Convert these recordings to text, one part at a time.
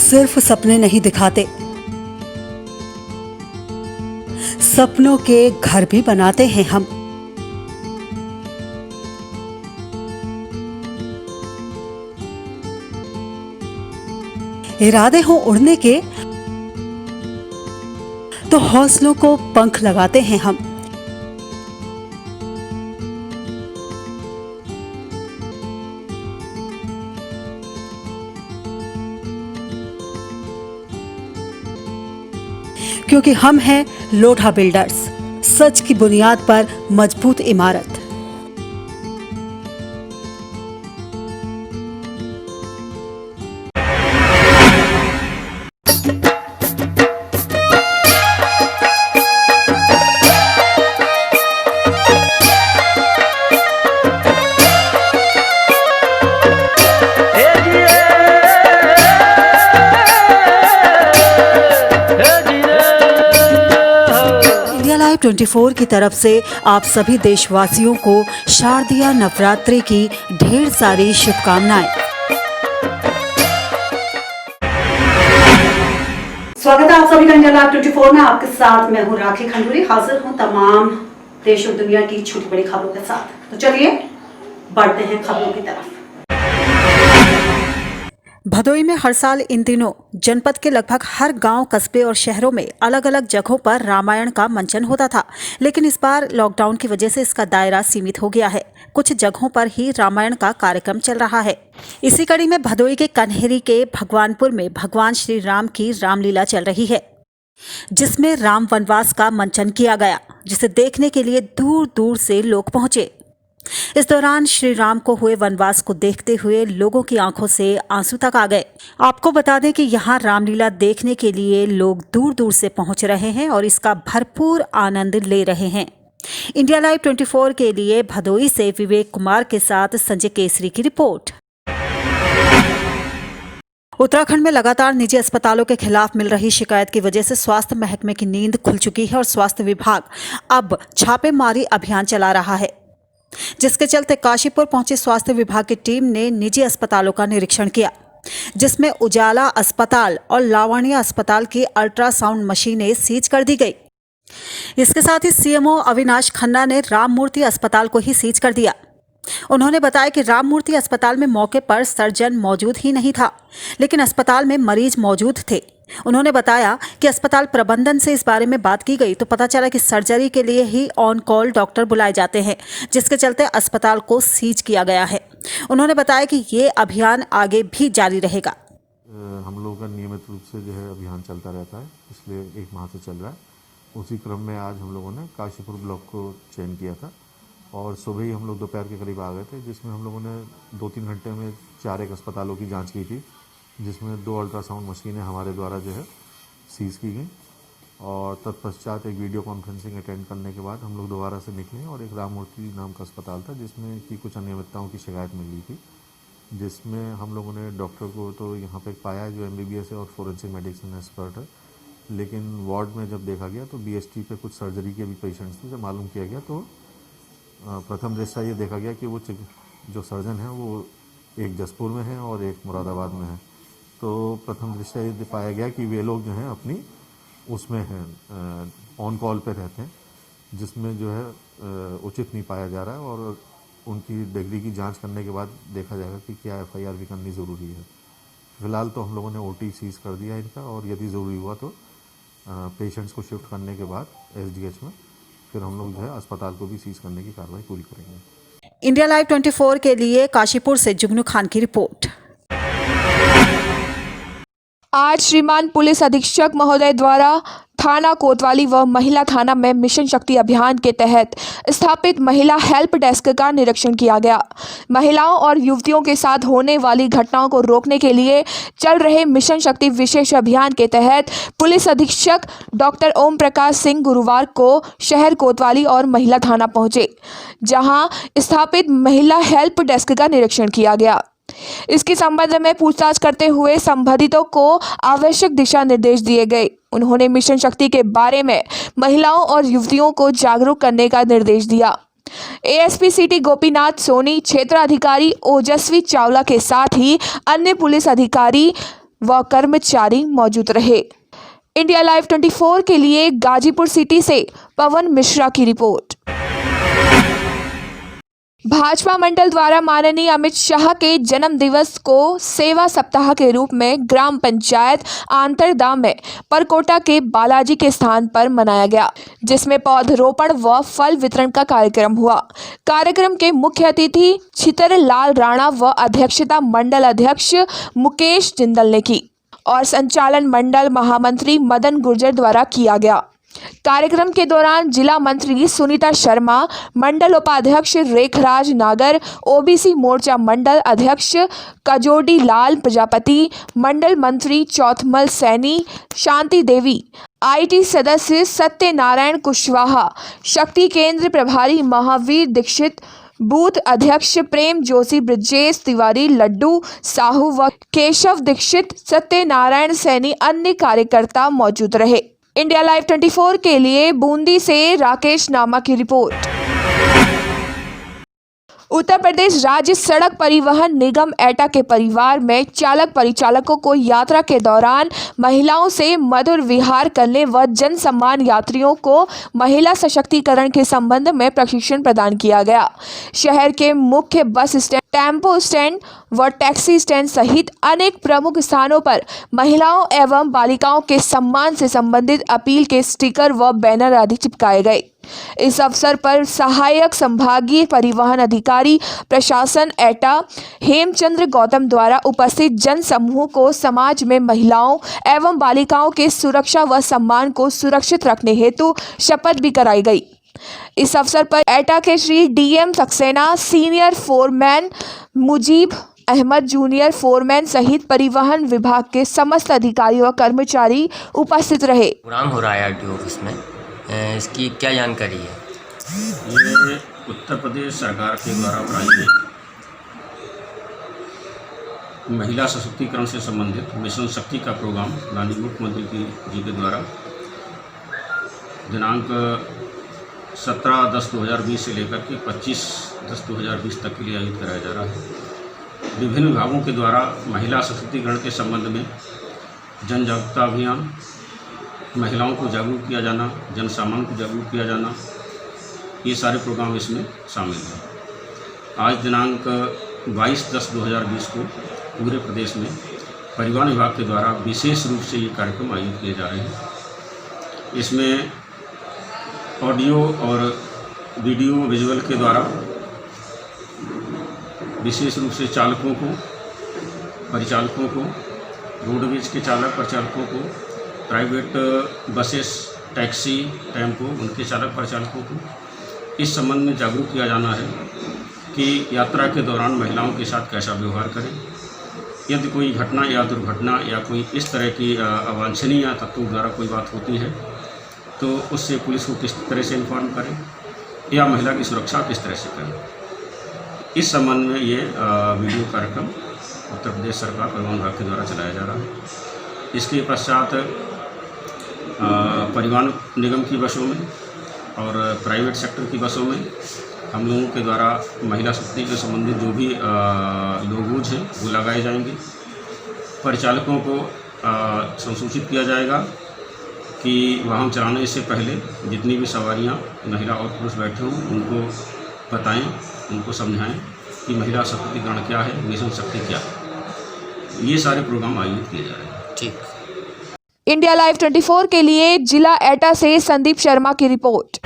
सिर्फ सपने नहीं दिखाते, सपनों के घर भी बनाते हैं हम। इरादे हो उड़ने के तो हौसलों को पंख लगाते हैं हम। क्योंकि हम हैं लोढ़ा बिल्डर्स, सच की बुनियाद पर मजबूत इमारत। लाइव 24 की तरफ से आप सभी देशवासियों को शारदीय नवरात्रि की ढेर सारी शुभकामनाएं। स्वागत है आप सभी का इंडिया लाइव 24 में। आपके साथ मैं हूं राखी खंडूरी, हाजिर हूं तमाम देश और दुनिया की छोटी बड़ी खबरों के साथ। तो चलिए बढ़ते हैं खबरों की तरफ। भदोई में हर साल इन दिनों जनपद के लगभग हर गांव, कस्बे और शहरों में अलग अलग जगहों पर रामायण का मंचन होता था, लेकिन इस बार लॉकडाउन की वजह से इसका दायरा सीमित हो गया है। कुछ जगहों पर ही रामायण का कार्यक्रम चल रहा है। इसी कड़ी में भदोई के कन्हेरी के भगवानपुर में भगवान श्री राम की रामलीला चल रही है, जिसमें राम वनवास का मंचन किया गया, जिसे देखने के लिए दूर दूर से लोग पहुंचे। इस दौरान श्री राम को हुए वनवास को देखते हुए लोगों की आंखों से आंसू तक आ गए। आपको बता दें कि यहाँ रामलीला देखने के लिए लोग दूर दूर से पहुंच रहे हैं और इसका भरपूर आनंद ले रहे हैं। इंडिया लाइव 24 के लिए भदोई से विवेक कुमार के साथ संजय केसरी की रिपोर्ट। उत्तराखंड में लगातार निजी अस्पतालों के खिलाफ मिल रही शिकायत की वजह से स्वास्थ्य महकमे की नींद खुल चुकी है और स्वास्थ्य विभाग अब छापेमारी अभियान चला रहा है, जिसके चलते काशीपुर पहुंची स्वास्थ्य विभाग की टीम ने निजी अस्पतालों का निरीक्षण किया, जिसमें उजाला अस्पताल और लावण्य अस्पताल की अल्ट्रासाउंड मशीनें सीज कर दी गई। इसके साथ ही सीएमओ अविनाश खन्ना ने राम मूर्ति अस्पताल को ही सीज कर दिया। उन्होंने बताया कि राम मूर्ति अस्पताल में मौके पर सर्जन मौजूद ही नहीं था, लेकिन अस्पताल में मरीज मौजूद थे। उन्होंने बताया कि अस्पताल प्रबंधन से इस बारे में बात की गई तो पता चला कि सर्जरी के लिए ही ऑन कॉल डॉक्टर बुलाए जाते हैं, जिसके चलते अस्पताल को सीज किया गया है। उन्होंने बताया कि ये अभियान आगे भी जारी रहेगा। हम लोगों का नियमित रूप से जो है अभियान चलता रहता है, इसलिए 1 माह से चल रहा है। उसी क्रम में आज हम लोगों ने काशीपुर ब्लॉक को चयन किया था और सुबह ही हम लोग दोपहर के करीब आ गए थे, जिसमें हम लोगों ने 2-3 घंटे में 4 अस्पतालों की जांच की थी, जिसमें 2 अल्ट्रासाउंड मशीनें हमारे द्वारा जो है सीज की गई और तत्पश्चात एक वीडियो कॉन्फ्रेंसिंग अटेंड करने के बाद हम लोग दोबारा से निकले और एक राम मूर्ति नाम का अस्पताल था, जिसमें कि कुछ अनियमितताओं की शिकायत मिल रही थी, जिसमें हम लोगों ने डॉक्टर को तो यहाँ पे पाया जो MBBS है और फोरेंसिक मेडिसिन एक्सपर्ट है, लेकिन वार्ड में जब देखा गया तो BST पे कुछ सर्जरी के भी पेशेंट्स थे। जब मालूम किया गया तो प्रथम दृष्टया ये देखा गया कि वो जो सर्जन है वो एक जसपुर में है और एक मुरादाबाद में है। तो प्रथम दृष्टया ये पाया गया कि वे लोग जो हैं अपनी उसमें हैं ऑन कॉल पे रहते हैं, जिसमें जो है उचित नहीं पाया जा रहा है और उनकी डिग्री की जांच करने के बाद देखा जाएगा कि क्या FIR भी करनी ज़रूरी है। फिलहाल तो हम लोगों ने OT सीज कर दिया इनका और यदि ज़रूरी हुआ तो पेशेंट्स को शिफ्ट करने के बाद SDH में फिर हम लोग जो है अस्पताल को भी सीज करने की कार्रवाई पूरी करेंगे। इंडिया लाइव 24 के लिए काशीपुर से जुगनू खान की रिपोर्ट। आज श्रीमान पुलिस अधीक्षक महोदय द्वारा थाना कोतवाली व महिला थाना में मिशन शक्ति अभियान के तहत स्थापित महिला हेल्प डेस्क का निरीक्षण किया गया। महिलाओं और युवतियों के साथ होने वाली घटनाओं को रोकने के लिए चल रहे मिशन शक्ति विशेष अभियान के तहत पुलिस अधीक्षक डॉक्टर ओम प्रकाश सिंह गुरुवार को शहर कोतवाली और महिला थाना पहुंचे, जहां स्थापित महिला हेल्प डेस्क का निरीक्षण किया गया। इसके संबंध में पूछताछ करते हुए संबंधितों को आवश्यक दिशा निर्देश दिए गए। उन्होंने मिशन शक्ति के बारे में महिलाओं और युवतियों को जागरूक करने का निर्देश दिया। एएसपी सिटी गोपीनाथ सोनी, क्षेत्राधिकारी ओजस्वी चावला के साथ ही अन्य पुलिस अधिकारी व कर्मचारी मौजूद रहे। इंडिया लाइव 24 के लिए गाजीपुर सिटी से पवन मिश्रा की रिपोर्ट। भाजपा मंडल द्वारा माननीय अमित शाह के जन्म दिवस को सेवा सप्ताह के रूप में ग्राम पंचायत आंतरदा में परकोटा के बालाजी के स्थान पर मनाया गया, जिसमें पौधरोपण व फल वितरण का कार्यक्रम हुआ। कार्यक्रम के मुख्य अतिथि छितर लाल राणा व अध्यक्षता मंडल अध्यक्ष मुकेश जिंदल ने की और संचालन मंडल महामंत्री मदन गुर्जर द्वारा किया गया। कार्यक्रम के दौरान जिला मंत्री सुनीता शर्मा, मंडल उपाध्यक्ष रेखराज नागर, ओबीसी मोर्चा मंडल अध्यक्ष कजोडी लाल प्रजापति, मंडल मंत्री चौथमल सैनी, शांति देवी, आईटी सदस्य सत्यनारायण कुशवाहा, शक्ति केंद्र प्रभारी महावीर दीक्षित, बूथ अध्यक्ष प्रेम जोशी, ब्रजेश तिवारी, लड्डू साहू व केशव दीक्षित, सत्यनारायण सैनी अन्य कार्यकर्ता मौजूद रहे। इंडिया लाइव 24 के लिए बूंदी से राकेश नामा की रिपोर्ट। उत्तर प्रदेश राज्य सड़क परिवहन निगम एटा के परिवार में चालक परिचालकों को यात्रा के दौरान महिलाओं से मधुर विहार करने व जन सम्मान यात्रियों को महिला सशक्तिकरण के संबंध में प्रशिक्षण प्रदान किया गया। शहर के मुख्य बस स्टैंड, टेम्पो स्टैंड व टैक्सी स्टैंड सहित अनेक प्रमुख स्थानों पर महिलाओं एवं बालिकाओं के सम्मान से संबंधित अपील के स्टिकर व बैनर आदि चिपकाए गए। इस अवसर पर सहायक संभागीय परिवहन अधिकारी प्रशासन एटा हेमचंद्र गौतम द्वारा उपस्थित जन समूह को समाज में महिलाओं एवं बालिकाओं के सुरक्षा व सम्मान को सुरक्षित रखने हेतु शपथ भी कराई गई। इस अवसर पर एटा के Shri DM Saxena, senior foreman Mujeeb Ahmad, junior foreman सहित परिवहन विभाग के समस्त अधिकारी व कर्मचारी उपस्थित रहे। प्रोग्राम हो रहा है आरटीओ ऑफिस में, इसकी क्या जानकारी है? ये उत्तर प्रदेश सरकार के द्वारा प्रायोजित महिला सशक्तिकरण से संबंधित मिशन शक्ति का प्रोग्राम माननीय मुख्यमंत्री जी के द्वारा दिनांक 17/10/2020 से लेकर के 25/10/2020 तक के लिए आयोजित कराया जा रहा है। विभिन्न विभागों के द्वारा महिला सशक्तिकरण के संबंध में जन जागरूकता अभियान, महिलाओं को जागरूक किया जाना, जन सामान्य को जागरूक किया जाना, ये सारे प्रोग्राम इसमें शामिल हैं। आज दिनांक 22/10/2020 को पूरे प्रदेश में परिवहन विभाग के द्वारा विशेष रूप से ये कार्यक्रम आयोजित किए जा रहे हैं। इसमें ऑडियो और वीडियो विजुअल के द्वारा विशेष रूप से चालकों को, परिचालकों को, रोडवेज के चालक परिचालकों को, प्राइवेट बसेस, टैक्सी, टेम्पो, उनके चालक परिचालकों को इस संबंध में जागरूक किया जाना है कि यात्रा के दौरान महिलाओं के साथ कैसा व्यवहार करें। यदि कोई घटना या दुर्घटना या कोई इस तरह की अवांछनीय तत्वों द्वारा कोई बात होती है तो उससे पुलिस को किस तरह से इन्फॉर्म करें या महिला की सुरक्षा किस तरह से करें। इस संबंध में ये वीडियो कार्यक्रम उत्तर प्रदेश सरकार परिवहन विभाग के द्वारा चलाया जा रहा है। इसके पश्चात परिवहन निगम की बसों में और प्राइवेट सेक्टर की बसों में हम लोगों के द्वारा महिला शक्ति के संबंधित जो भी लोगोज हैं वो लगाए जाएंगे। परिचालकों को संसूचित किया जाएगा कि वाहन चलाने से पहले जितनी भी सवारियां महिला और पुरुष बैठे हों उनको बताएं, उनको समझाएं कि महिला सशक्तिकरण क्या है, मिशन शक्ति क्या है। ये सारे प्रोग्राम आयोजित किए जा रहे हैं। ठीक। इंडिया लाइव 24 के लिए जिला एटा से संदीप शर्मा की रिपोर्ट।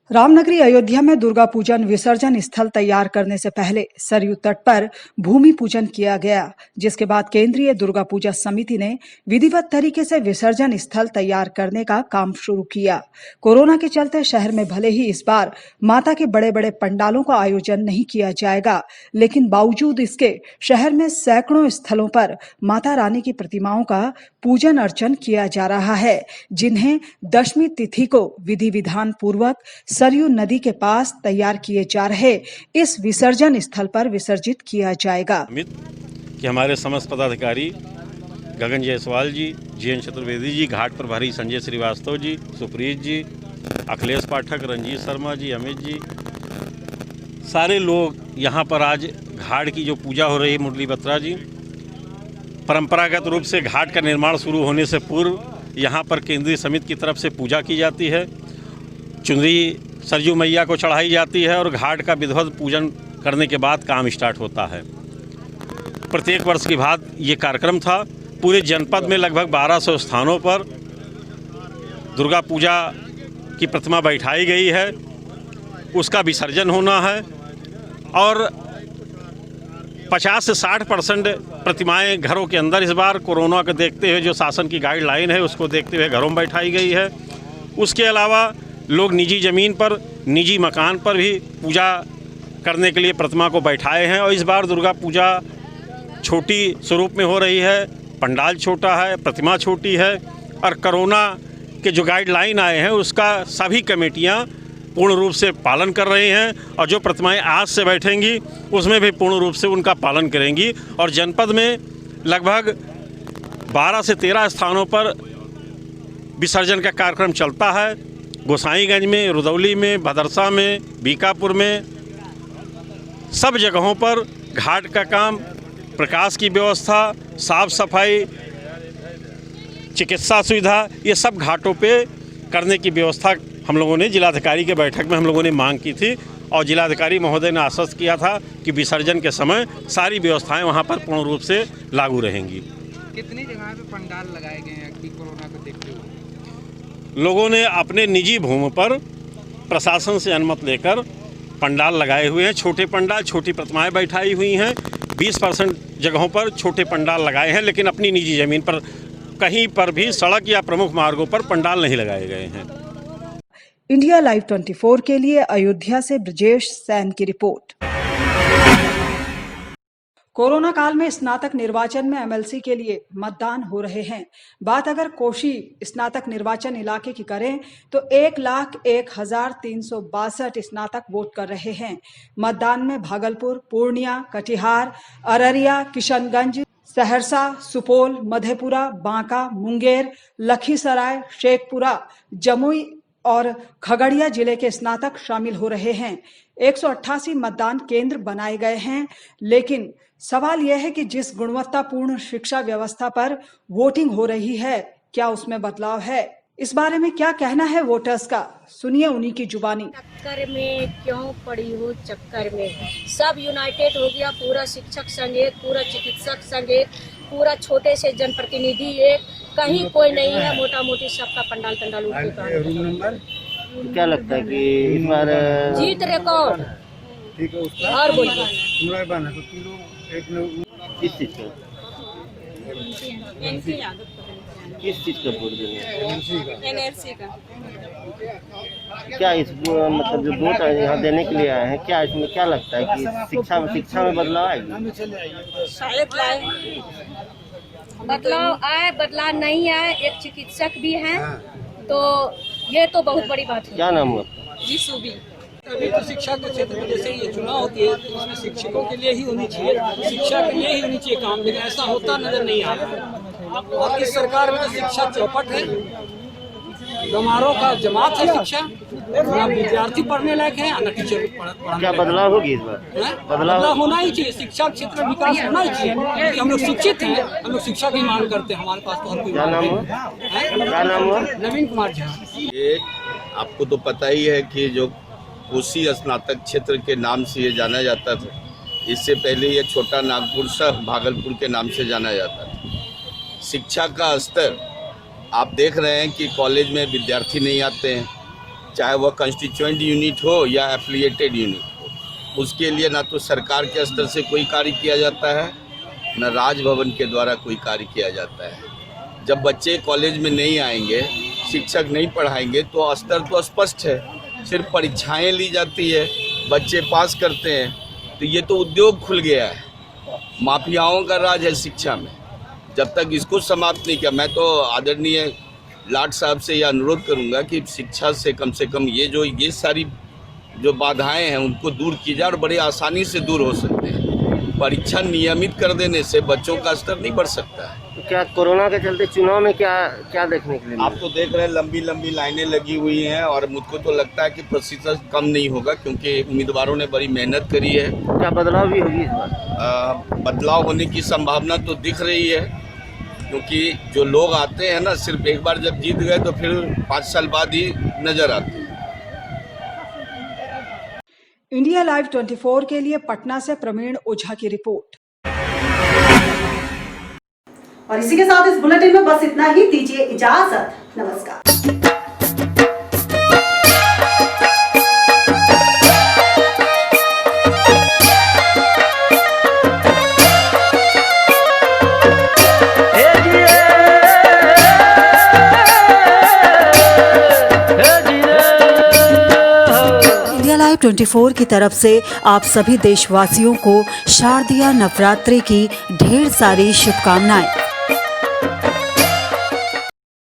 रामनगरी अयोध्या में दुर्गा पूजन विसर्जन स्थल तैयार करने से पहले सरयू तट पर भूमि पूजन किया गया, जिसके बाद केंद्रीय दुर्गा पूजा समिति ने विधिवत तरीके से विसर्जन स्थल तैयार करने का काम शुरू किया। कोरोना के चलते शहर में भले ही इस बार माता के बड़े बड़े पंडालों का आयोजन नहीं किया जाएगा, लेकिन बावजूद इसके शहर में सैकड़ों स्थलों पर माता रानी की प्रतिमाओं का पूजन अर्चन किया जा रहा है, जिन्हें दशमी तिथि को विधि विधान पूर्वक सरयू नदी के पास तैयार किए जा रहे इस विसर्जन स्थल पर विसर्जित किया जाएगा। कि हमारे समस्त पदाधिकारी गगन जायसवाल जी, जीएन चतुर्वेदी जी, घाट प्रभारी संजय श्रीवास्तव जी, सुप्रीत जी, अखिलेश पाठक, रंजीत शर्मा जी, अमित जी, सारे लोग यहाँ पर आज घाट की जो पूजा हो रही है, मुरली बत्रा जी, परंपरागत रूप से घाट का निर्माण शुरू होने से पूर्व यहाँ पर केंद्रीय समिति की तरफ से पूजा की जाती है, चुनरी सरयू मैया को चढ़ाई जाती है और घाट का विधिवत पूजन करने के बाद काम स्टार्ट होता है। प्रत्येक वर्ष के बाद ये कार्यक्रम था। पूरे जनपद में लगभग 1200 स्थानों पर दुर्गा पूजा की प्रतिमा बैठाई गई है, उसका विसर्जन होना है और 50 से 60% प्रतिमाएं घरों के अंदर इस बार कोरोना को देखते हुए जो शासन की गाइडलाइन है उसको देखते हुए घरों में बैठाई गई है। उसके अलावा लोग निजी ज़मीन पर, निजी मकान पर भी पूजा करने के लिए प्रतिमा को बैठाए हैं और इस बार दुर्गा पूजा छोटी स्वरूप में हो रही है, पंडाल छोटा है, प्रतिमा छोटी है और कोरोना के जो गाइडलाइन आए हैं उसका सभी कमेटियां पूर्ण रूप से पालन कर रही हैं और जो प्रतिमाएं आज से बैठेंगी उसमें भी पूर्ण रूप से उनका पालन करेंगी और जनपद में लगभग 12 से 13 स्थानों पर विसर्जन का कार्यक्रम चलता है। गोसाईगंज में, रुदौली में, भदरसा में, बीकापुर में, सब जगहों पर घाट का काम, प्रकाश की व्यवस्था, साफ सफाई, चिकित्सा सुविधा, ये सब घाटों पे करने की व्यवस्था हम लोगों ने जिलाधिकारी के बैठक में हम लोगों ने मांग की थी और जिलाधिकारी महोदय ने आश्वस्त किया था कि विसर्जन के समय सारी व्यवस्थाएं वहां पर पूर्ण रूप से लागू रहेंगी। कितनी जगह पे पंडाल लगाए गए हैं कि कोरोना को देखते हुए? लोगों ने अपने निजी भूमि पर प्रशासन से अनुमति लेकर पंडाल लगाए हुए हैं। छोटे पंडाल, छोटी प्रतिमाएं बैठाई हुई हैं। 20% जगहों पर छोटे पंडाल लगाए हैं, लेकिन अपनी निजी ज़मीन पर कहीं पर भी सड़क या प्रमुख मार्गों पर पंडाल नहीं लगाए गए हैं। इंडिया लाइव 24 के लिए अयोध्या से ब्रजेश सैन की रिपोर्ट। कोरोना काल में स्नातक निर्वाचन में एमएलसी के लिए मतदान हो रहे हैं। बात अगर कोशी स्नातक निर्वाचन इलाके की करें तो 1,01,362 स्नातक वोट कर रहे हैं। मतदान में भागलपुर, पूर्णिया, कटिहार, अररिया, किशनगंज, सहरसा, सुपौल, मधेपुरा, बांका, मुंगेर, लखीसराय, शेखपुरा, जमुई और खगड़िया जिले के स्नातक शामिल हो रहे हैं। 188 मतदान केंद्र बनाए गए हैं, लेकिन सवाल यह है कि जिस गुणवत्तापूर्ण शिक्षा व्यवस्था पर वोटिंग हो रही है, क्या उसमें बदलाव है? इस बारे में क्या कहना है वोटर्स का, सुनिए उन्हीं की जुबानी। चक्कर में क्यों पड़ी हो, चक्कर में सब यूनाइटेड हो गया, पूरा शिक्षक संघ एक, पूरा चिकित्सक संघ एक, पूरा छोटे से जनप्रतिनिधि एक, कहीं कोई नहीं है, मोटा मोटी सबका पंडाल रूम नंबर। क्या लगता है कि इस बार जीत रिकॉर्ड? और बोलिए किस चीज का वोट देंगे? एनएलसी का। क्या इस मतलब जो वोट यहाँ देने के लिए आए हैं, क्या इसमें क्या लगता है कि शिक्षा में बदलाव आएगी? शायद लाए, बदलाव आए, बदलाव नहीं आए। एक चिकित्सक भी हैं, तो ये तो बहुत बड़ी बात है। क्या नाम है? जी सुबी। अभी तो शिक्षा के क्षेत्र में जैसे ये चुनाव होती है तो इसमें शिक्षकों के लिए ही होनी चाहिए, शिक्षा के लिए ही होनी चाहिए काम, लेकिन ऐसा होता नजर नहीं आ रहा। और इस सरकार में तो शिक्षा चौपट है, गमारों का जमात है शिक्षा, ना विद्यार्थी पढ़ने लायक है, ना टीचर पढ़ने। क्या बदलाव होगी इस बार? बदलाव होना ही चाहिए, शिक्षा क्षेत्र में विकास होना ही चाहिए, क्योंकि हम लोग शिक्षित हैं, हम लोग शिक्षा की मांग करते हैं, हमारे पास तो और कोई। क्या नाम है? क्या नाम है? नवीन कुमार झा। ये आपको तो पता ही है कि जो कोसी स्नातक क्षेत्र के नाम से ये जाना जाता था, इससे पहले ये छोटा नागपुर सह भागलपुर के नाम से जाना जाता था। शिक्षा का स्तर आप देख रहे हैं कि कॉलेज में विद्यार्थी नहीं आते हैं, चाहे वह कंस्टिट्यूएंट यूनिट हो या एफिलिएटेड यूनिट हो। उसके लिए ना तो सरकार के स्तर से कोई कार्य किया जाता है, न राजभवन के द्वारा कोई कार्य किया जाता है। जब बच्चे कॉलेज में नहीं आएंगे, शिक्षक नहीं पढ़ाएंगे तो स्तर तो स्पष्ट है, सिर्फ परीक्षाएं ली जाती है, बच्चे पास करते हैं, तो ये तो उद्योग खुल गया है। माफियाओं का राज है शिक्षा में। जब तक इसको समाप्त नहीं किया, मैं तो आदरणीय लाट साहब से यह अनुरोध करूंगा कि शिक्षा से कम ये सारी जो बाधाएं हैं उनको दूर की जाए, और बड़े आसानी से दूर हो सकते हैं। परीक्षा नियमित कर देने से बच्चों का स्तर नहीं बढ़ सकता है। तो क्या कोरोना के चलते चुनाव में क्या देखने के लिए आप तो देख रहे हैं लंबी लंबी लाइनें लगी हुई हैं, और मुझको तो लगता है कि प्रतिशत कम नहीं होगा, क्योंकि उम्मीदवारों ने बड़ी मेहनत करी है। क्या बदलाव भी होगी इस बार? बदलाव होने की संभावना तो दिख रही है, क्योंकि जो लोग आते हैं ना, सिर्फ एक बार जब जीत गए तो फिर 5 साल बाद ही नजर आते हैं। इंडिया लाइव 24 के लिए पटना से प्रवीण ओझा की रिपोर्ट। और इसी के साथ इस बुलेटिन में बस इतना ही। दीजिए इजाजत, नमस्कार। इंडिया लाइव 24 की तरफ से आप सभी देशवासियों को शारदीय नवरात्रि की ढेर सारी शुभकामनाएं।